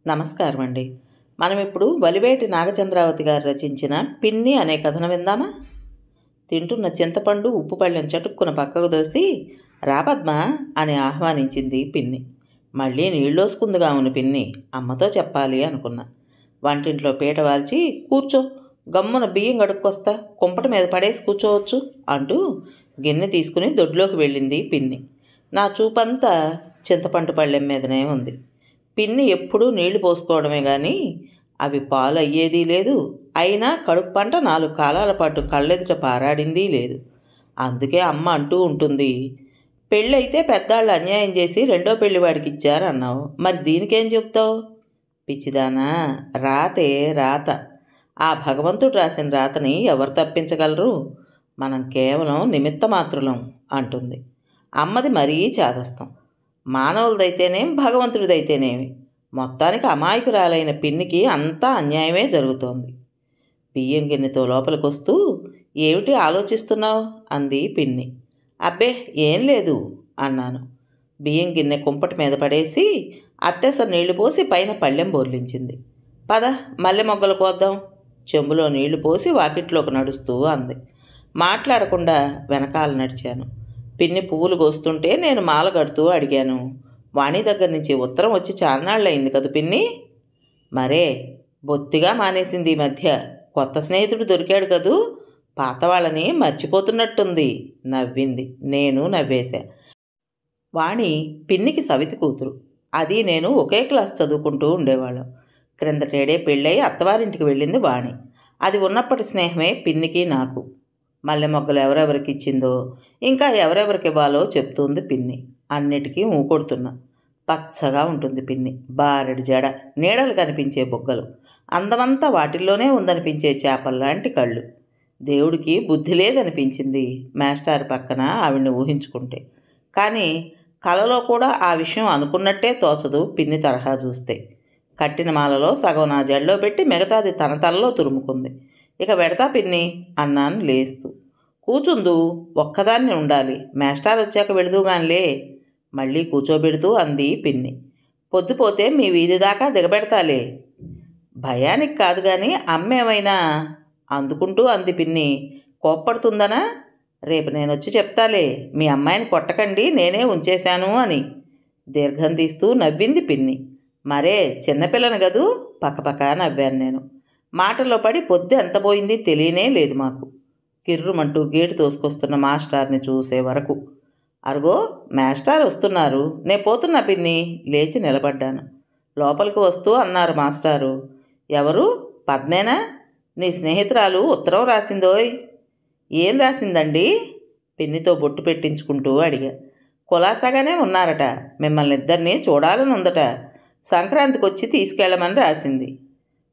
నమస్కారం అండి. మనం ఇప్పుడు వలివేటి నాగచంద్రావతి గారు రచించిన పిన్ని అనే కథను విందామా? తింటున్న చింతపండు ఉప్పు పళ్ళెం చటుక్కున పక్కకు దోసి రా పద్మ అని ఆహ్వానించింది పిన్ని. మళ్ళీ నీళ్ళోసుకుందిగా ఉన్న పిన్ని అమ్మతో చెప్పాలి అనుకున్నా. వంటింట్లో పీట వాల్చి కూర్చో, గమ్మున బియ్యం గడుక్కొస్తా, కుంపటి మీద పడేసి కూర్చోవచ్చు అంటూ గిన్నె తీసుకుని దొడ్లోకి వెళ్ళింది పిన్ని. నా చూపంతా చింతపండు పళ్ళెం మీదనే ఉంది. పిన్ని ఎప్పుడూ నీళ్లు పోసుకోవడమే కానీ అవి పాలు అయ్యేది లేదు. అయినా కడుపు పంట 4 కాలాల పాటు కళ్ళెదుట పారాడింది లేదు. అందుకే అమ్మ అంటూ ఉంటుంది, పెళ్ళైతే పెద్దాళ్ళు అన్యాయం చేసి రెండో పెళ్లి వాడికి ఇచ్చారన్నావు, మరి దీనికేం చెప్తావు? పిచ్చిదానా, రాతే రాత. ఆ భగవంతుడు రాసిన రాతని ఎవరు తప్పించగలరు? మనం కేవలం నిమిత్త మాత్రులం అంటుంది. అమ్మది మరీ చాదస్తం. మానవులదైతేనేం భగవంతుడిదైతేనేమి మొత్తానికి అమాయకురాలైన పిన్నికి అంతా అన్యాయమే జరుగుతోంది. బియ్యం గిన్నెతో లోపలికొస్తూ ఏమిటి ఆలోచిస్తున్నావు అంది పిన్ని. అబ్బే ఏం లేదు అన్నాను. బియ్యం గిన్నె కుంపటి మీద పడేసి అత్తెస నీళ్లు పోసి పైన పళ్ళెం బోర్లించింది. పద మల్లె మొగ్గలు కోద్దాం. చెంబులో నీళ్లు పోసి వాకిట్లోకి నడుస్తూ అంది. మాట్లాడకుండా వెనకాల నడిచాను. పిన్ని పువ్వులు కోస్తుంటే నేను మాల కడుతూ అడిగాను, వాణి దగ్గర నుంచి ఉత్తరం వచ్చి చాలానాళ్ళయింది కదా పిన్ని? మరే బొత్తిగా మానేసింది ఈ మధ్య. కొత్త స్నేహితుడు దొరికాడు కదూ, పాత వాళ్ళని మర్చిపోతున్నట్టుంది నవ్వింది. నేను నవ్వేశా. వాణి పిన్నికి సవితి కూతురు. అది నేను ఒకే క్లాస్ చదువుకుంటూ ఉండేవాళ్ళం. క్రిందటేడే పెళ్ళై అత్తవారింటికి వెళ్ళింది వాణి. అది ఉన్నప్పటి స్నేహమే పిన్నికి నాకు. మల్లె మొగ్గలు ఎవరెవరికి ఇచ్చిందో, ఇంకా ఎవరెవరికి ఇవ్వాలో చెప్తుంది పిన్ని. అన్నిటికీ ఊకొడుతున్నా. పచ్చగా ఉంటుంది పిన్ని. బారెడు జడ, నీడలు కనిపించే బొగ్గలు, అందమంతా వాటిల్లోనే ఉందనిపించే చేపల్లాంటి కళ్ళు. దేవుడికి బుద్ధి లేదనిపించింది మేస్టార్ పక్కన ఆవిడ్ని ఊహించుకుంటే. కానీ కలలో కూడా ఆ విషయం అనుకున్నట్టే తోచదు పిన్ని తరహా చూస్తే. కట్టిన మాలలో సగం నా జడలో పెట్టి మిగతాది తన తలలో తురుముకుంది. ఇక పెడతా పిన్ని అన్నాను లేస్తూ. కూచుందు, ఒక్కదాన్ని ఉండాలి, మేస్టార్ వచ్చాక వెళుదుగానిలే మళ్ళీ కూచోబెడుతూ అంది పిన్ని. పొద్దుపోతే మీ వీధి దాకా దిగబెడతాలే. భయానికి కాదు కానీ అమ్మేమైనా అందుకుంటూ అంది పిన్ని. కోప్పడుతుందనా? రేపు నేనొచ్చి చెప్తాలే, మీ అమ్మాయిని కొట్టకండి, నేనే ఉంచేశాను అని దీర్ఘం తీస్తూ నవ్వింది పిన్ని. మరే చిన్నపిల్లని గదూ పక్కపక్క నవ్వాను నేను. మాటల్లో పడి పొద్దు ఎంత పోయింది తెలియనే లేదు మాకు. కిర్రుమంటూ గేటు తోసుకొస్తున్న మాస్టార్ని చూసే వరకు. అరుగో మాస్టార్ వస్తున్నారు, నే పోతున్నా పిన్ని. లేచి నిలబడ్డాను. లోపలికి వస్తూ అన్నారు మాస్టారు. ఎవరు? పద్మేనా? నీ స్నేహితురాలు ఉత్తరం రాసిందోయ్. ఏం రాసిందండి? పిన్నితో బొట్టు పెట్టించుకుంటూ అడిగా. కులాసాగానే ఉన్నారట, మిమ్మల్ని ఇద్దరినీ చూడాలని ఉందట, సంక్రాంతికి వచ్చి తీసుకెళ్ళమని రాసింది.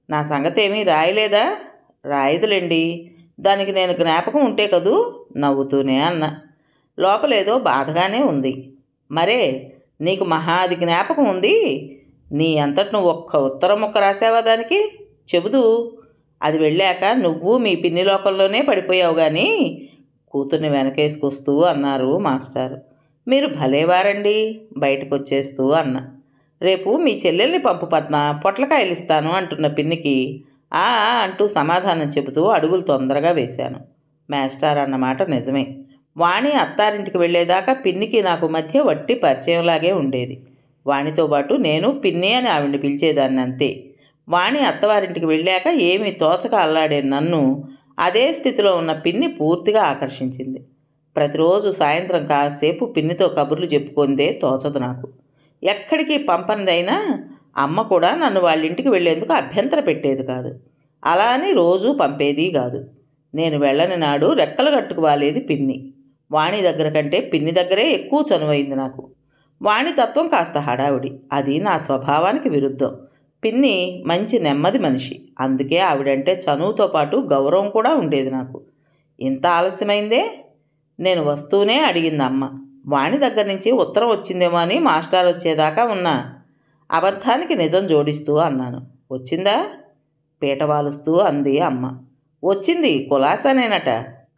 నా సంగతేమీ రాయలేదా? రాయదులేండి, దానికి నేను జ్ఞాపకం ఉంటే కదూ నవ్వుతూనే అన్నా. లోపలేదో బాధగానే ఉంది. మరే నీకు మహాది జ్ఞాపకం ఉంది. నీ అంతటి నువ్వు ఒక్క ఉత్తరం ముక్క రాసావా దానికి? చెబుదు. అది వెళ్ళాక నువ్వు మీ పిన్ని లోకంలోనే పడిపోయావు కానీ కూతుర్ని వెనకేసుకొస్తూ అన్నారు మాస్టారు. మీరు భలేవారండి బయటకు వచ్చేస్తూ అన్నా. రేపు మీ చెల్లెల్ని పంపు పద్మ, పొట్లకాయలు ఇస్తాను అంటున్న పిన్నికి ఆ అంటూ సమాధానం చెబుతూ అడుగులు తొందరగా వేశాను. మేస్టార్ అన్నమాట నిజమే. వాణి అత్తారింటికి వెళ్ళేదాకా పిన్నికి నాకు మధ్య వట్టి పరిచయంలాగే ఉండేది. వాణితో పాటు నేను పిన్ని అని ఆవిడ్ని పిలిచేదాన్ని అంతే. వాణి అత్తవారింటికి వెళ్ళాక ఏమీ తోచక అల్లాడే నన్ను అదే స్థితిలో ఉన్న పిన్ని పూర్తిగా ఆకర్షించింది. ప్రతిరోజు సాయంత్రం కాసేపు పిన్నితో కబుర్లు చెప్పుకుందే తోచదు నాకు. ఎక్కడికి పంపనిదైనా అమ్మ కూడా నన్ను వాళ్ళింటికి వెళ్ళేందుకు అభ్యంతర పెట్టేది కాదు. అలా అని రోజూ పంపేది కాదు. నేను వెళ్ళని నాడు రెక్కలు కట్టుకువాలేది పిన్ని. వాణి దగ్గర కంటే పిన్ని దగ్గరే ఎక్కువ చనువైంది నాకు. వాణి తత్వం కాస్త హడావుడి, అది నా స్వభావానికి విరుద్ధం. పిన్ని మంచి నెమ్మది మనిషి, అందుకే ఆవిడంటే చనువుతో పాటు గౌరవం కూడా ఉండేది నాకు. ఇంత ఆలస్యమైందే? నేను వస్తూనే అడిగింది అమ్మ. వాణి దగ్గర నుంచి ఉత్తరం వచ్చిందేమో అని మాస్టర్ వచ్చేదాకా ఉన్నా. అబద్ధానికి నిజం జోడిస్తూ అన్నాను. వచ్చిందా? పీట వాలుస్తూ అంది అమ్మ. వచ్చింది, కులాసానేనట.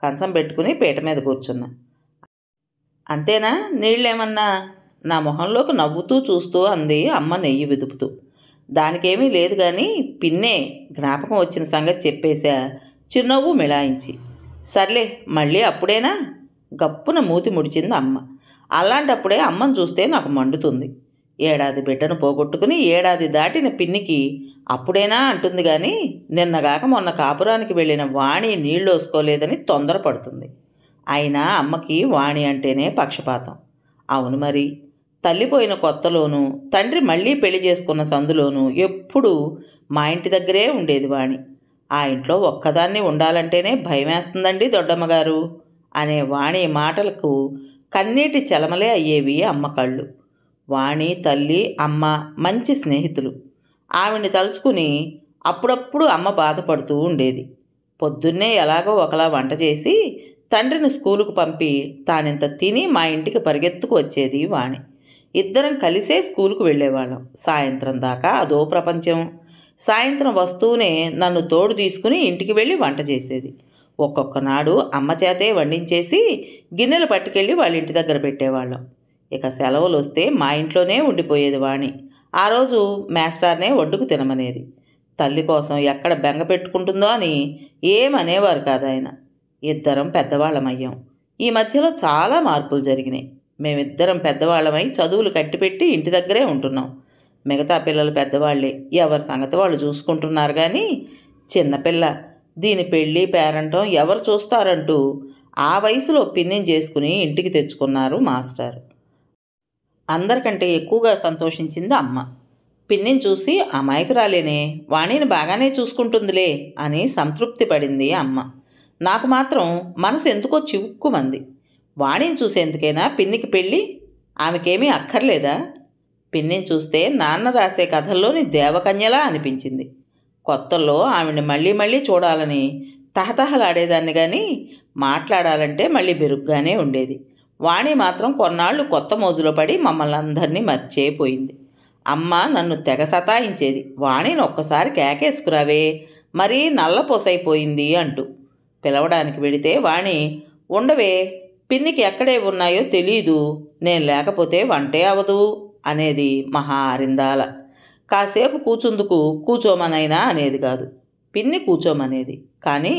కంచం పెట్టుకుని పీట మీద కూర్చున్నా. అంతేనా? నీళ్ళేమన్నా? నా మొహంలోకి నవ్వుతూ చూస్తూ అంది అమ్మ నెయ్యి విదుపుతూ. దానికేమీ లేదు కానీ పిన్నే జ్ఞాపకం వచ్చిన సంగతి చెప్పేశా చిరునవ్వు మిళాయించి. సర్లే మళ్ళీ అప్పుడేనా? గప్పున మూతి ముడిచింది అమ్మ. అలాంటప్పుడే అమ్మను చూస్తే నాకు మండుతుంది. ఏడాది బిడ్డను పోగొట్టుకుని ఏడాది దాటిన పిన్నికి అప్పుడేనా అంటుంది కానీ నిన్నగాక మొన్న కాపురానికి వెళ్ళిన వాణి నీళ్ళోసుకోలేదని తొందరపడుతుంది. అయినా అమ్మకి వాణి అంటేనే పక్షపాతం. అవును మరి, తల్లిపోయిన కొత్తలోనూ తండ్రి మళ్ళీ పెళ్లి చేసుకున్న సందులోనూ ఎప్పుడూ మా ఇంటి దగ్గరే ఉండేది వాణి. ఆ ఇంట్లో ఒక్కదాన్ని ఉండాలంటేనే భయమేస్తుందండి దొడ్డమ్మగారు అనే వాణి మాటలకు కన్నీటి చలమలే అయ్యేవి అమ్మ కళ్ళు. వాణి తల్లి అమ్మ మంచి స్నేహితులు. ఆవిడ్ని తలుచుకుని అప్పుడప్పుడు అమ్మ బాధపడుతూ ఉండేది. పొద్దున్నే ఎలాగో ఒకలా వంట చేసి తండ్రిని స్కూలుకు పంపి తానింత తిని మా ఇంటికి పరిగెత్తుకు వచ్చేది వాణి. ఇద్దరం కలిసే స్కూలుకు వెళ్ళేవాళ్ళం. సాయంత్రం దాకా అదో ప్రపంచం. సాయంత్రం వస్తూనే నన్ను తోడు తీసుకుని ఇంటికి వెళ్ళి వంట చేసేది. ఒక్కొక్క నాడు అమ్మ చేతే వండించేసి గిన్నెలు పట్టుకెళ్ళి వాళ్ళ ఇంటి దగ్గర పెట్టేవాళ్ళం. ఇక సెలవులు వస్తే మా ఇంట్లోనే ఉండిపోయేది వాణి. ఆ రోజు మేస్టార్నే వండుకు తినమనేది. తల్లి కోసం ఎక్కడ బెంగ పెట్టుకుంటుందో అని ఏమనేవారు కాదు ఆయన. ఇద్దరం పెద్దవాళ్ళమయ్యాం. ఈ మధ్యలో చాలా మార్పులు జరిగినాయి. మేమిద్దరం పెద్దవాళ్ళమై చదువులు కట్టిపెట్టి ఇంటి దగ్గరే ఉంటున్నాం. మిగతా పిల్లలు పెద్దవాళ్ళే, ఎవరి సంగతి వాళ్ళు చూసుకుంటున్నారు. కానీ చిన్నపిల్ల, దీని పెళ్ళి పేరంటం ఎవరు చూస్తారంటూ ఆ వయసులో పిన్నిని చేసుకుని ఇంటికి తెచ్చుకున్నారు మాస్టర్. అందరికంటే ఎక్కువగా సంతోషించింది అమ్మ. పిన్నిని చూసి అమాయకురాలేనే, వాణిని బాగానే చూసుకుంటుందిలే అని సంతృప్తి పడింది అమ్మ. నాకు మాత్రం మనసు ఎందుకో చివుక్కుమంది. వాణిని చూసేందుకైనా పిన్నికి పెళ్ళి? ఆమెకేమీ అక్కర్లేదా? పిన్నిని చూస్తే నాన్న రాసే కథల్లోని దేవకన్యలా అనిపించింది. కొత్తల్లో ఆవిడ్ని మళ్ళీ మళ్ళీ చూడాలని తహతహలాడేదాన్ని కానీ మాట్లాడాలంటే మళ్ళీ బెరుగ్గానే ఉండేది. వాణి మాత్రం కొన్నాళ్ళు కొత్త మోజులో పడి మమ్మల్ని అందరినీ మర్చేపోయింది. అమ్మ నన్ను తెగ సతాయించేది. వాణిని ఒక్కసారి కేకేసుకురావే, మరీ నల్లపోసైపోయింది అంటూ. పిలవడానికి వెడితే వాణి, ఉండవే, పిన్నికి ఎక్కడే ఉన్నాయో తెలీదు, నేను లేకపోతే వంటే అవదు అనేది మహా అరిందాల. కాసేపు కూచుందుకు కూచోమనైనా అనేది కాదు, పిన్ని కూచోమనేది. కానీ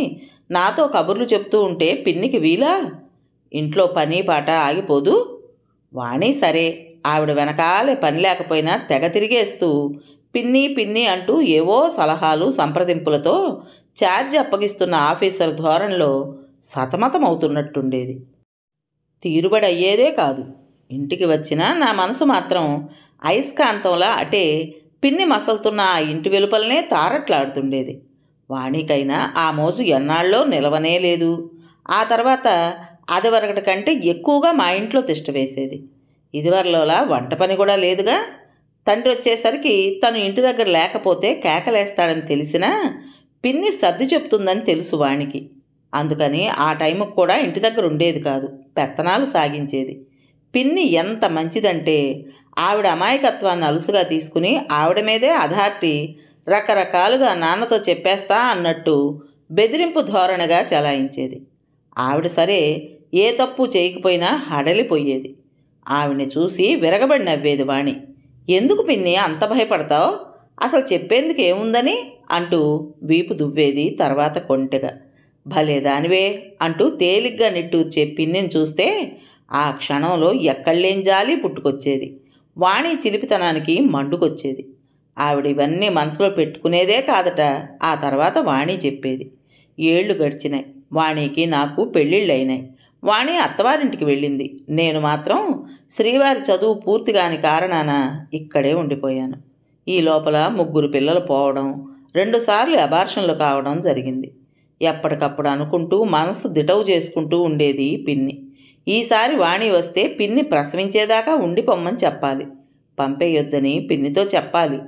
నాతో కబుర్లు చెప్తూ ఉంటే పిన్నికి వీలా? ఇంట్లో పని పాట ఆగిపోదు. వాణి సరే, ఆవిడ వెనకాలే పని లేకపోయినా తెగ తిరిగేస్తూ పిన్ని పిన్ని అంటూ ఏవో సలహాలు సంప్రదింపులతో ఛార్జీ అప్పగిస్తున్న ఆఫీసర్ ధోరణిలో సతమతమవుతున్నట్టుండేది. తీరుబడి అయ్యేదే కాదు. ఇంటికి వచ్చినా నా మనసు మాత్రం అయస్కాంతంలా అటే పిన్ని మసలుతున్న ఆ ఇంటి వెలుపలనే తారట్లాడుతుండేది. వాణికైనా ఆ మోజు ఎన్నాళ్ళో నిలవనే లేదు. ఆ తర్వాత అదివరకటి కంటే ఎక్కువగా మా ఇంట్లో తిష్ట వేసేది. ఇదివరలోలా వంట పని కూడా లేదుగా. తండ్రి వచ్చేసరికి తను ఇంటి దగ్గర లేకపోతే కేకలేస్తాడని తెలిసినా పిన్ని సర్ది చెప్తుందని తెలుసు వాణికి. అందుకని ఆ టైంకి కూడా ఇంటి దగ్గర ఉండేది కాదు, పెత్తనాలు సాగించేది. పిన్ని ఎంత మంచిదంటే ఆవిడ అమాయకత్వాన్ని అలుసుగా తీసుకుని ఆవిడ మీదే అధార్టి రకరకాలుగా నాన్నతో చెప్పేస్తా అన్నట్టు బెదిరింపు ధోరణిగా చలాయించేది. ఆవిడ సరే, ఏ తప్పు చేయకపోయినా హడలిపోయేది. ఆవిడ్ని చూసి విరగబడి నవ్వేది వాణి. ఎందుకు పిన్ని అంత భయపడతావు, అసలు చెప్పేందుకు ఏముందని అంటూ వీపు దువ్వేది. తర్వాత కొంటెగా, భలే దానివే అంటూ తేలిగ్గా నిట్టూర్చే పిన్నిని చూస్తే ఆ క్షణంలో ఎక్కడలేని జాలి పుట్టుకొచ్చేది. వాణి చిలిపితనానికి మండుకొచ్చేది. ఆవిడ ఇవన్నీ మనసులో పెట్టుకునేదే కాదట. ఆ తర్వాత వాణి చెప్పేది. ఏళ్ళు గడిచినాయి. వాణికి నాకు పెళ్ళిళ్ళైనాయి. వాణి అత్తవారింటికి వెళ్ళింది. నేను మాత్రం శ్రీవారి చదువు పూర్తి కాని కారణాన ఇక్కడే ఉండిపోయాను. ఈ లోపల 3 పిల్లలు పోవడం, 2 సార్లు అబార్షన్లు కావడం జరిగింది. ఎప్పటికప్పుడు అనుకుంటూ మనసు దిటవు చేసుకుంటూ ఉండేది పిన్ని. ఈసారి వాణి వస్తే పిన్ని ప్రసవించేదాకా ఉండిపోమ్మని చెప్పాలి, పంపేయొద్దని పిన్నితో చెప్పాలి.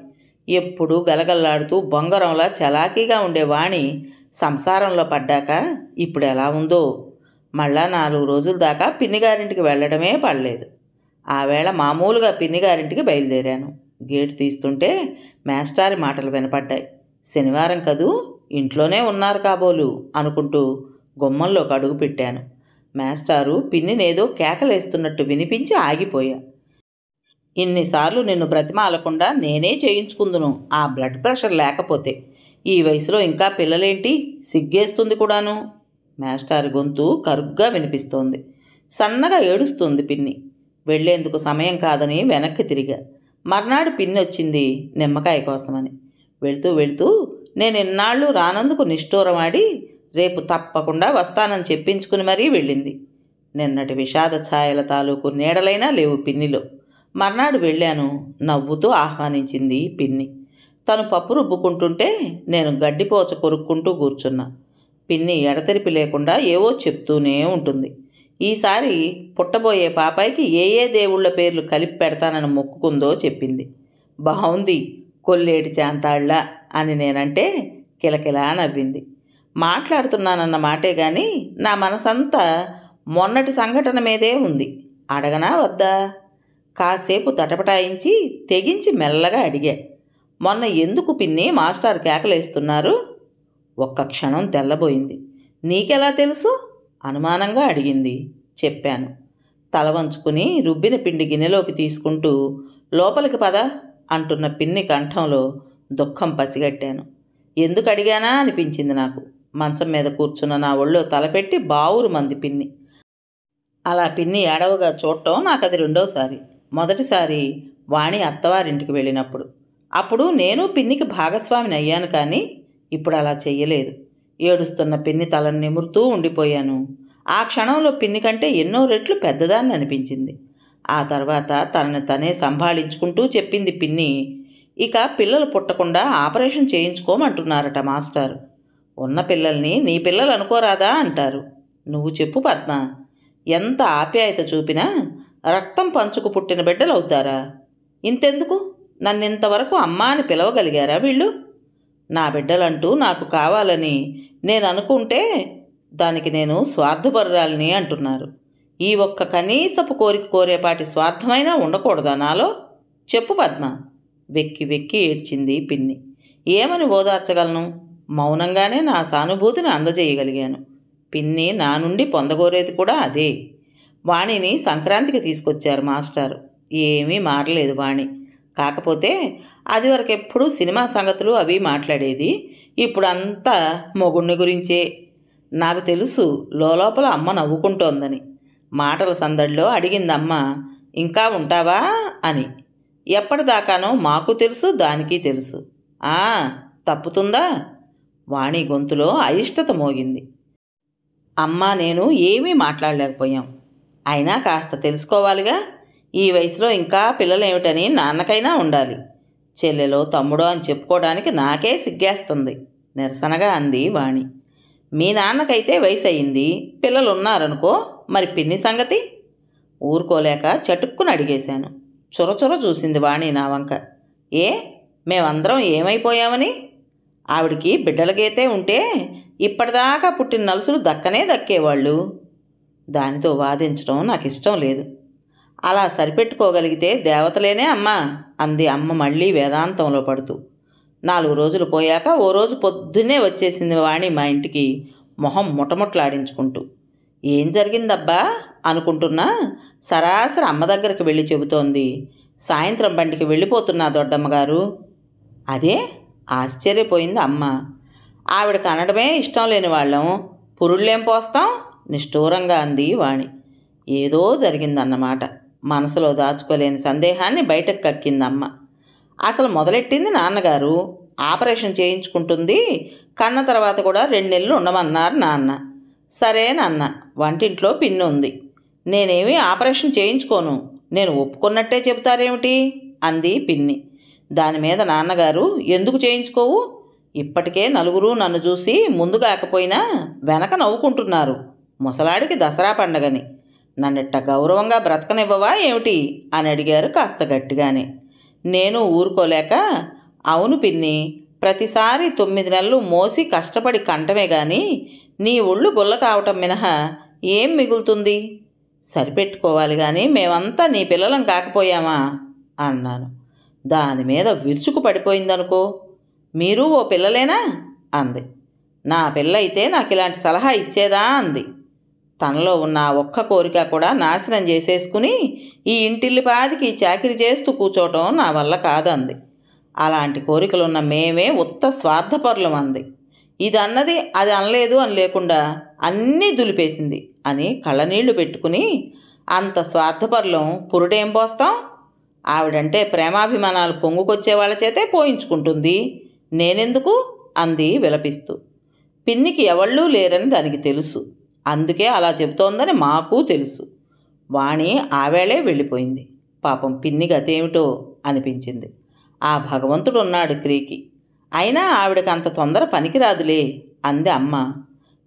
ఎప్పుడూ గలగల్లాడుతూ బొంగరంలా చలాకీగా ఉండే వాణి సంసారంలో పడ్డాక ఇప్పుడు ఎలా ఉందో. మళ్ళా 4 రోజుల దాకా పిన్నిగారింటికి వెళ్ళడమే పడలేదు. ఆ వేళ మామూలుగా పిన్నిగారింటికి బయలుదేరాను. గేటు తీస్తుంటే మేస్టారి మాటలు వినపడ్డాయి. శనివారం కదూ, ఇంట్లోనే ఉన్నారు కాబోలు అనుకుంటూ గుమ్మంలోకి అడుగు పెట్టాను. మేస్టారు పిన్నినేదో కేకలేస్తున్నట్టు వినిపించి ఆగిపోయా. ఇన్నిసార్లు నిన్ను బ్రతిమాలకుండా నేనే చేయించుకుందును ఆ బ్లడ్ ప్రెషర్ లేకపోతే. ఈ వయసులో ఇంకా పిల్లలేంటి, సిగ్గేస్తుంది కూడాను. మేస్టారు గొంతు కరుగ్గా వినిపిస్తోంది. సన్నగా ఏడుస్తుంది పిన్ని. వెళ్లేందుకు సమయం కాదని వెనక్కి తిరిగా. మర్నాడు పిన్ని వచ్చింది నిమ్మకాయ కోసమని. వెళ్తూ వెళ్తూ నేను ఇన్నాళ్ళు రానందుకు నిష్ఠూరమాడి రేపు తప్పకుండా వస్తానని చెప్పించుకుని మరీ వెళ్ళింది. నిన్నటి విషాద ఛాయల తాలూకు నీడలైనా లేవు పిన్నిలో. మర్నాడు వెళ్ళాను. నవ్వుతూ ఆహ్వానించింది పిన్ని. తను పప్పు రుబ్బుకుంటుంటే నేను గడ్డిపోచ కొరుక్కుంటూ కూర్చున్నా. పిన్ని ఎడతెరిపి లేకుండా ఏవో చెప్తూనే ఉంటుంది. ఈసారి పుట్టబోయే పాపాయికి ఏ ఏ దేవుళ్ల పేర్లు కలిపి పెడతానని మొక్కుకుందో చెప్పింది. బావుంది, కొల్లేటి చాంతాళ్ళ అని నేనంటే కిలకిలా నవ్వింది. మాట్లాడుతున్నానన్న మాటే గాని నా మనసంతా మొన్నటి సంఘటన మీదే ఉంది. అడగనా వద్దా? కాసేపు తటపటాయించి తెగించి మెల్లగా అడిగా. మొన్న ఎందుకు పిన్ని మాస్టర్ కేకలేస్తున్నారు? ఒక్క క్షణం తెల్లబోయింది. నీకెలా తెలుసు? అనుమానంగా అడిగింది. చెప్పాను. తల వంచుకుని రుబ్బిన పిండి గిన్నెలోకి తీసుకుంటూ లోపలికి పద అంటున్న పిన్ని కంఠంలో దుఃఖం పసిగట్టాను. ఎందుకు అడిగానా అనిపించింది నాకు. మంచం మీద కూర్చున్న నా ఒళ్ళో తలపెట్టి బావురు మంది పిన్ని. అలా పిన్ని ఏడవగా చూడటం నాకు అది రెండోసారి. మొదటిసారి వాణి అత్తవారింటికి వెళ్ళినప్పుడు. అప్పుడు నేను పిన్నికి భాగస్వామిని అయ్యాను, కానీ ఇప్పుడు అలా చెయ్యలేదు. ఏడుస్తున్న పిన్ని తలను నిమురుతూ ఉండిపోయాను. ఆ క్షణంలో పిన్ని కంటే ఎన్నో రెట్లు పెద్దదాన్ని అనిపించింది. ఆ తర్వాత తనని తనే సంభాళించుకుంటూ చెప్పింది పిన్ని, ఇక పిల్లలు పుట్టకుండా ఆపరేషన్ చేయించుకోమంటున్నారట మాస్టారు. ఉన్న పిల్లల్ని నీ పిల్లలు అనుకోరాదా అంటారు. నువ్వు చెప్పు పద్మ, ఎంత ఆప్యాయత చూపినా రక్తం పంచుకు పుట్టిన బిడ్డలు అవుతారా? ఇంతెందుకు, నన్నింతవరకు అమ్మా అని పిలవగలిగారా వీళ్ళు? నా బిడ్డలంటూ నాకు కావాలని నేను అనుకుంటే దానికి నేను స్వార్థపరురాలిని అంటున్నారు. ఈ ఒక్క కనీసపు కోరిక కోరేపాటి స్వార్థమైనా ఉండకూడదా నాలో? చెప్పు పద్మ. వెక్కి వెక్కి ఏడ్చింది పిన్ని. ఏమని ఓదార్చగలను? మౌనంగానే నా సానుభూతిని అందజేయగలిగాను. పిన్ని నా నుండి పొందగోరేది కూడా అదే. వాణిని సంక్రాంతికి తీసుకొచ్చారు మాస్టారు. ఏమీ మారలేదు వాణి. కాకపోతే అది వరకు ఎప్పుడూ సినిమా సంగతులు అవి మాట్లాడేది. ఇప్పుడు అంతా మొగుణ్ణి గురించే. నాకు తెలుసు లోపల అమ్మ నవ్వుకుంటోందని. మాటల సందడిలో అడిగిందమ్మ, ఇంకా ఉంటావా అని. ఎప్పటిదాకానో మాకు తెలుసు, దానికి తెలుసు. తప్పుతుందా? వాణి గొంతులో అయిష్టత మోగింది. అమ్మా నేను ఏమీ మాట్లాడలేకపోయాం. అయినా కాస్త తెలుసుకోవాలిగా. ఈ వయసులో ఇంకా పిల్లలేమిటని నాన్నకైనా ఉండాలి. చెల్లెలో తమ్ముడో అని చెప్పుకోవడానికి నాకే సిగ్గేస్తుంది నిరసనగా అంది వాణి. మీ నాన్నకైతే వయసు అయింది, పిల్లలున్నారనుకో, మరి పిన్ని సంగతి? ఊరుకోలేక చటుక్కుని అడిగేశాను. చురచుర చూసింది వాణి నా వంక. మేమందరం ఏమైపోయామని? ఆవిడికి బిడ్డల గీతే ఉంటే ఇప్పటిదాకా పుట్టిన నలుసులు దక్కనే దక్కేవాళ్ళు. దానితో వాదించడం నాకు ఇష్టం లేదు. అలా సరిపెట్టుకోగలిగితే దేవతలేనే అమ్మా అంది అమ్మ మళ్ళీ వేదాంతంలో పడుతూ. 4 రోజులు పోయాక ఓ రోజు పొద్దున్నే వచ్చేసింది వాణి మా ఇంటికి, మొహం ముటముట్లాడించుకుంటూ. ఏం జరిగిందబ్బా అనుకుంటున్నా సరాసరి అమ్మ దగ్గరికి వెళ్ళి చెబుతోంది, సాయంత్రం బండికి వెళ్ళిపోతున్నా దొడ్డమ్మగారు. అదే? ఆశ్చర్యపోయింది అమ్మ. ఆవిడకి అనడమే ఇష్టం లేని వాళ్ళం పురుళ్ళేం పోస్తాం నిష్ఠూరంగా అంది వాణి. ఏదో జరిగిందన్నమాట. మనసులో దాచుకోలేని సందేహాన్ని బయటకు కక్కిందమ్మ. అసలు మొదలెట్టింది నాన్నగారు. ఆపరేషన్ చేయించుకుంటుంది, కన్న తర్వాత కూడా 2 నెలలు ఉండమన్నారు నాన్న. సరే నాన్న, వంటింట్లో పిన్ని ఉంది, నేనేమీ ఆపరేషన్ చేయించుకోను, నేను ఒప్పుకున్నట్టే చెబుతారేమిటి అంది పిన్ని. దాని మీద నాన్నగారు, ఎందుకు చేయించుకోవు? ఇప్పటికే నలుగురు నన్ను చూసి ముందు కాకపోయినా వెనక నవ్వుకుంటున్నారు, ముసలాడికి దసరా పండగని. నన్నిట్ట గౌరవంగా బ్రతకనివ్వవా ఏమిటి అని అడిగారు కాస్త గట్టిగానే. నేను ఊరుకోలేక, అవును పిన్ని, ప్రతిసారి 9 నెలలు మోసి కష్టపడి కంటమే గాని నీ ఒళ్ళు గుల్ల కావటం మినహా ఏం మిగులుతుంది? సరిపెట్టుకోవాలి కానీ మేమంతా నీ పిల్లలం కాకపోయామా అన్నాను. దాని మీద విరుచుకు పడిపోయిందనుకో. మీరు ఓ పిల్లలేనా అంది. నా పిల్ల అయితే నాకు ఇలాంటి సలహా ఇచ్చేదా అంది. తనలో ఉన్న ఆ ఒక్క కోరిక కూడా నాశనం చేసేసుకుని ఈ ఇంటిల్లిపాదికి చాకిరీ చేస్తూ కూర్చోవటం నా వల్ల కాదంది. అలాంటి కోరికలున్న మేమే ఉత్త స్వార్థపరులం అంది. ఇది అన్నది అది అనలేదు అని లేకుండా అన్నీ దులిపేసింది అని కళ్ళనీళ్లు పెట్టుకుని, అంత స్వార్థపరులం పురుడేం పోస్తాం? ఆవిడంటే ప్రేమాభిమానాలు పొంగుకొచ్చే వాళ్ళ చేతే పోయించుకుంటుంది, నేనెందుకు అంది విలపిస్తూ. పిన్నికి ఎవళ్ళూ లేరని దానికి తెలుసు, అందుకే అలా చెబుతోందని మాకు తెలుసు. వాణి ఆవేళే వెళ్ళిపోయింది. పాపం పిన్ని గతేమిటో అనిపించింది. ఆ భగవంతుడు ఉన్నాడు క్రీకి, అయినా ఆవిడకి అంత తొందర పనికిరాదులే అంది అమ్మ.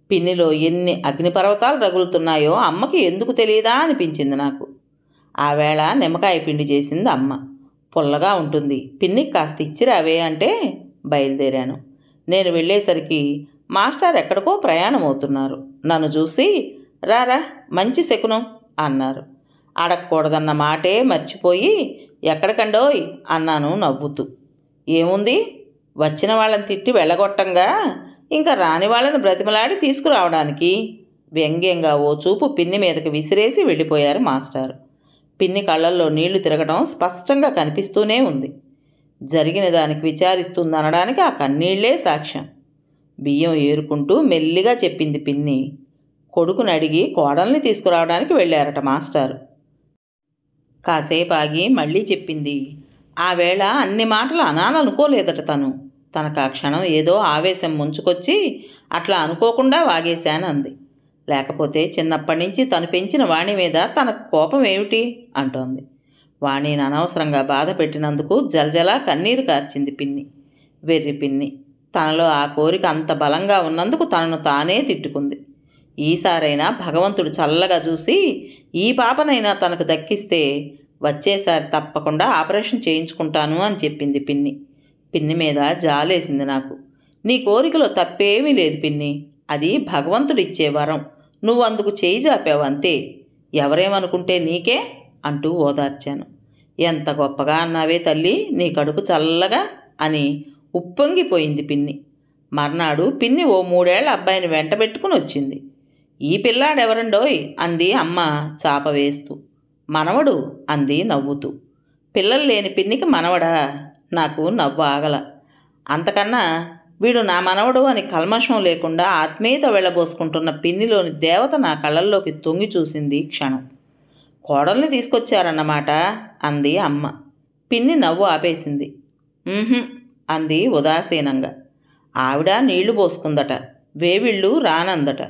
పిన్నిలో ఎన్ని అగ్నిపర్వతాలు రగులుతున్నాయో అమ్మకి ఎందుకు తెలియదా అనిపించింది నాకు. ఆవేళ నిమ్మకాయ పిండి చేసింది అమ్మ. పుల్లగా ఉంటుంది, పిన్నికి కాస్త ఇచ్చిరావే అంటే బయలుదేరాను. నేను వెళ్ళేసరికి మాస్టర్ ఎక్కడికో ప్రయాణం అవుతున్నారు. నన్ను చూసి రారా మంచి శకునం అన్నారు. అడగకూడదన్న మాటే మర్చిపోయి ఎక్కడికండోయ్ అన్నాను నవ్వుతూ. ఏముంది, వచ్చిన వాళ్ళని తిట్టి వెళ్ళగొట్టంగా ఇంకా రాని వాళ్ళని బ్రతిమలాడి తీసుకురావడానికి వ్యంగ్యంగా ఓ చూపు పిన్ని మీదకి విసిరేసి వెళ్ళిపోయారు మాస్టారు. పిన్ని కళ్ళల్లో నీళ్లు తిరగడం స్పష్టంగా కనిపిస్తూనే ఉంది. జరిగిన దానికి విచారిస్తుందనడానికి ఆ కన్నీళ్లే సాక్ష్యం. బియ్యం ఏరుకుంటూ మెల్లిగా చెప్పింది పిన్ని. కొడుకుని అడిగి కోడల్ని తీసుకురావడానికి వెళ్ళారట మాస్టారు. కాసేపు ఆగి మళ్ళీ చెప్పింది. ఆ వేళ అన్ని మాటలు అనాలనుకోలేదట తను. తనకు ఆ క్షణం ఏదో ఆవేశం ముంచుకొచ్చి అట్లా అనుకోకుండా వాగేశానంది. లేకపోతే చిన్నప్పటి నుంచి తను పెంచిన వాణి మీద తనకు కోపం ఏమిటి అంటోంది. వాణిని అనవసరంగా బాధ పెట్టినందుకు జలజలా కన్నీరు కార్చింది పిన్ని. వెర్రి పిన్ని. తనలో ఆ కోరిక అంత బలంగా ఉన్నందుకు తనను తానే తిట్టుకుంది. ఈసారైనా భగవంతుడు చల్లగా చూసి ఈ పాపనైనా తనకు దక్కిస్తే వచ్చేసారి తప్పకుండా ఆపరేషన్ చేయించుకుంటాను అని చెప్పింది పిన్ని. పిన్ని మీద జాలేసింది నాకు. నీ కోరికలో తప్పేమీ లేదు పిన్ని, అది భగవంతుడిచ్చే వరం, నువ్వు అందుకు చేయి జాపావు అంతే, ఎవరేమనుకుంటే నీకే అంటూ ఓదార్చాను. ఎంత గొప్పగా అన్నావే తల్లి, నీ కడుపు చల్లగా అని ఉప్పొంగిపోయింది పిన్ని. మర్నాడు పిన్ని ఓ 3 ఏళ్ల అబ్బాయిని వెంటబెట్టుకుని వచ్చింది. ఈ పిల్లాడెవరండోయ్ అంది అమ్మ చాప వేస్తూ. మనవడు అంది నవ్వుతూ. పిల్లలు లేని పిన్నికి మనవడా? నాకు నవ్వు ఆగల. అంతకన్నా వీడు నా మనవడు అని కల్మషం లేకుండా ఆత్మీయత వెళ్ళబోసుకుంటున్న పిన్నిలోని దేవత నా కళ్ళల్లోకి తొంగి చూసింది క్షణం. కోడల్ని తీసుకొచ్చారన్నమాట అంది అమ్మ. పిన్ని నవ్వు ఆపేసింది. అంది ఉదాసీనంగా. ఆవిడ నీళ్లు పోసుకుందట, వేవిళ్ళు రానందట.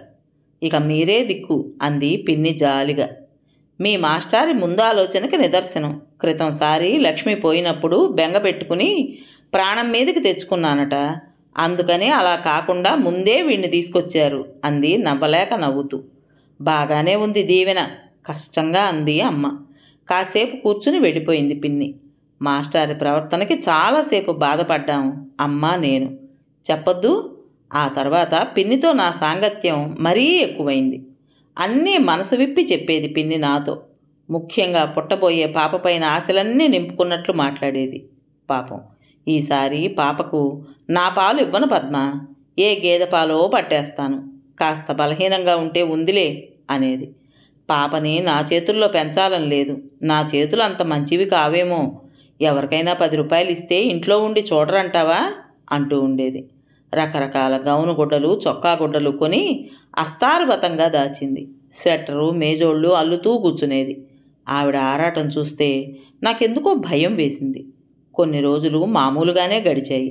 ఇక మీరే దిక్కు అంది పిన్ని జాలిగా. మీ మాస్టారి ముందాలోచనకి నిదర్శనం. క్రితంసారి లక్ష్మి పోయినప్పుడు బెంగ పెట్టుకుని ప్రాణం మీదకి తెచ్చుకున్నానట, అందుకని అలా కాకుండా ముందే వీణ్ణి తీసుకొచ్చారు అంది నవ్వలేక నవ్వుతూ. బాగానే ఉంది దీవెన కష్టంగా అంది అమ్మ. కాసేపు కూర్చుని వెళ్ళిపోయింది పిన్ని. మాస్టారి ప్రవర్తనకి చాలాసేపు బాధపడ్డాం అమ్మ నేను. చెప్పొద్దు, ఆ తర్వాత పిన్నితో నా సాంగత్యం మరీ ఎక్కువైంది. అన్నీ మనసు విప్పి చెప్పేది పిన్ని నాతో. ముఖ్యంగా పుట్టబోయే పాపపైన ఆశలన్నీ నింపుకున్నట్లు మాట్లాడేది. పాపం ఈసారి పాపకు నా పాలు ఇవ్వను పద్మ, ఏ గేదె పాలో పట్టేస్తాను, కాస్త బలహీనంగా ఉంటే ఉందిలే అనేది. పాపని నా చేతుల్లో పెంచాలని లేదు, నా చేతులు అంత మంచివి కావేమో, ఎవరికైనా 10 రూపాయలు ఇస్తే ఇంట్లో ఉండి చూడరంటావా అంటూ ఉండేది. రకరకాల గౌను గుడ్డలు చొక్కా గుడ్డలు కొని అస్తారుబతంగా దాచింది. స్వెటరు మేజోళ్ళు అల్లుతూ కూర్చునేది. ఆవిడ ఆరాటం చూస్తే నాకెందుకో భయం వేసింది. కొన్ని రోజులు మామూలుగానే గడిచాయి.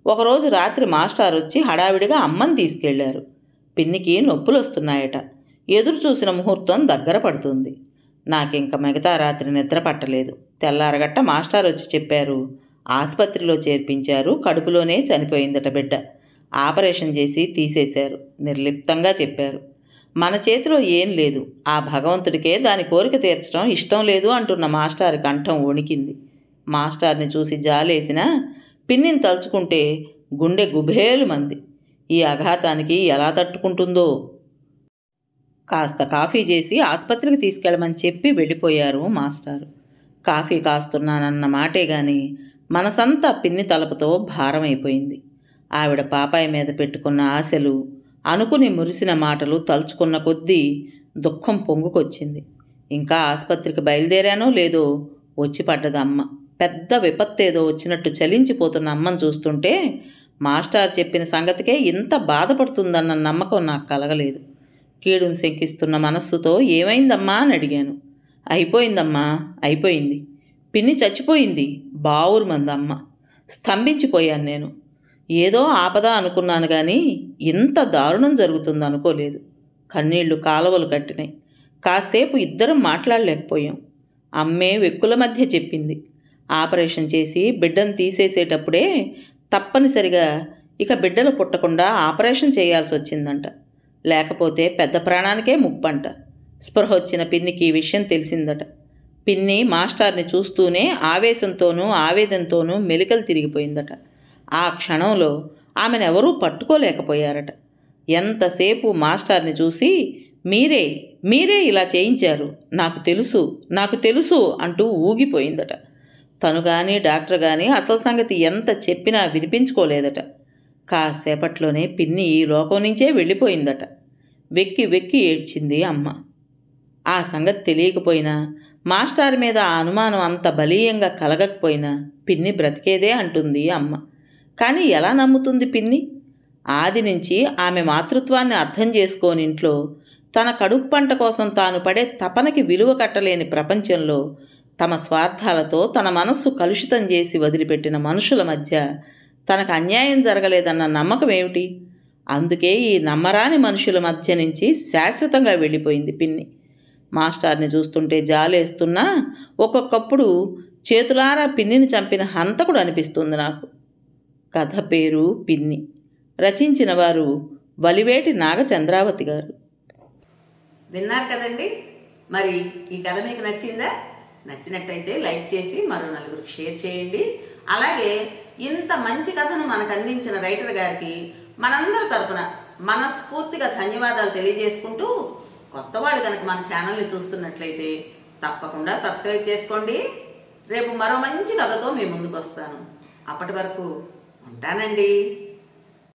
ఒకరోజు రాత్రి మాస్టర్ వచ్చి హడావిడిగా అమ్మని తీసుకెళ్లారు. పిన్నికి నొప్పులు వస్తున్నాయట. ఎదురు చూసిన ముహూర్తం దగ్గర పడుతుంది. నాకింక మిగతా రాత్రి నిద్ర పట్టలేదు. తెల్లారగట్ట మాస్టర్ వచ్చి చెప్పారు, ఆసుపత్రిలో చేర్పించారు, కడుపులోనే చనిపోయిందట బిడ్డ, ఆపరేషన్ చేసి తీసేశారు, నిర్లిప్తంగా చెప్పారు. మన చేతిలో ఏం లేదు, ఆ భగవంతుడికే దాని కోరిక తీర్చడం ఇష్టం లేదు అంటున్న మాస్టారి కంఠం వణికింది. మాస్టార్ని చూసి జాలేసిన పిన్నిని తలుచుకుంటే గుండె గుబేలు మంది. ఈ అఘాతానికి ఎలా తట్టుకుంటుందో. కాస్త కాఫీ చేసి ఆసుపత్రికి తీసుకెళ్ళమని చెప్పి వెళ్ళిపోయారు మాస్టారు. కాఫీ కాస్తున్నానన్న మాటే గాని మనసంతా పిన్ని తలపుతో భారమైపోయింది. ఆవిడ పాపాయి మీద పెట్టుకున్న ఆశలు, అనుకుని మురిసిన మాటలు తలుచుకున్న కొద్దీ దుఃఖం పొంగుకొచ్చింది. ఇంకా ఆసుపత్రికి బయలుదేరానో లేదో వచ్చి పడ్డది అమ్మ. పెద్ద విపత్తేదో వచ్చినట్టు చలించిపోతున్న అమ్మను చూస్తుంటే మాస్టర్ చెప్పిన సంగతికే ఇంత బాధపడుతుందన్న నమ్మకం నాకు కలగలేదు. కీడును శంకిస్తున్న మనస్సుతో ఏమైందమ్మా అని అడిగాను. అయిపోయిందమ్మా, అయిపోయింది. పిన్ని చచ్చిపోయింది బావురుమందమ్మ. స్తంభించిపోయాను నేను. ఏదో ఆపద అనుకున్నాను కానీ ఇంత దారుణం జరుగుతుంది అనుకోలేదు. కన్నీళ్లు కాలువలు కట్టినాయి. కాసేపు ఇద్దరం మాట్లాడలేకపోయాం. అమ్మే వెక్కుల మధ్య చెప్పింది. ఆపరేషన్ చేసి బిడ్డను తీసేసేటప్పుడే తప్పనిసరిగా ఇక బిడ్డలు పుట్టకుండా ఆపరేషన్ చేయాల్సి వచ్చిందంట. లేకపోతే పెద్ద ప్రాణానికే ముప్పంట. స్పృహ వచ్చిన పిన్నికి ఈ విషయం తెలిసిందట. పిన్ని మాస్టార్ని చూస్తూనే ఆవేశంతోనూ ఆవేదనతోనూ మెలికలు తిరిగిపోయిందట. ఆ క్షణంలో ఆమెనెవరూ పట్టుకోలేకపోయారట. ఎంతసేపు మాస్టార్ని చూసి మీరే మీరే ఇలా చేయించారు, నాకు తెలుసు, నాకు తెలుసు అంటూ ఊగిపోయిందట. తను కానీ డాక్టర్ కానీ అసలు సంగతి ఎంత చెప్పినా వినిపించుకోలేదట. కాసేపట్లోనే పిన్ని ఈ లోకం నుంచే వెళ్ళిపోయిందట. వెక్కి వెక్కి ఏడ్చింది అమ్మ. ఆ సంగతి తెలియకపోయినా, మాస్టర్ మీద ఆ అనుమానం అంత బలీయంగా కలగకపోయినా పిన్ని బ్రతికేదే అంటుంది అమ్మ. కానీ ఎలా నమ్ముతుంది పిన్ని? ఆది నుంచి ఆమె మాతృత్వాన్ని అర్థం చేసుకోని ఇంట్లో, తన కడుపు పంట కోసం తాను పడే తపనకి విలువ కట్టలేని ప్రపంచంలో, తమ స్వార్థాలతో తన మనస్సు కలుషితం చేసి వదిలిపెట్టిన మనుషుల మధ్య తనకు అన్యాయం జరగలేదన్న నమ్మకం ఏమిటి? అందుకే ఈ నమ్మరాని మనుషుల మధ్య నుంచి శాశ్వతంగా వెళ్ళిపోయింది పిన్ని. మాస్టార్ని చూస్తుంటే జాలేస్తున్నా ఒక్కొక్కప్పుడు చేతులారా పిన్నిని చంపిన హంతకుడు అనిపిస్తుంది నాకు. కథ పేరు పిన్ని. రచించిన వారు వలివేటి నాగచంద్రావతి గారు. విన్నారు కదండి. మరి ఈ కథ మీకు నచ్చిందా? నచ్చినట్టయితే లైక్ చేసి మరో నలుగురికి షేర్ చేయండి. అలాగే ఇంత మంచి కథను మనకు అందించిన రైటర్ గారికి మనందరి తరపున మనస్ఫూర్తిగా ధన్యవాదాలు తెలియజేసుకుంటూ, కొత్త వాళ్ళు కనుక మన ఛానల్ని చూస్తున్నట్లయితే తప్పకుండా సబ్స్క్రైబ్ చేసుకోండి. రేపు మరో మంచి కథతో మీ ముందుకు వస్తాను. అప్పటి వరకు ఉంటానండి.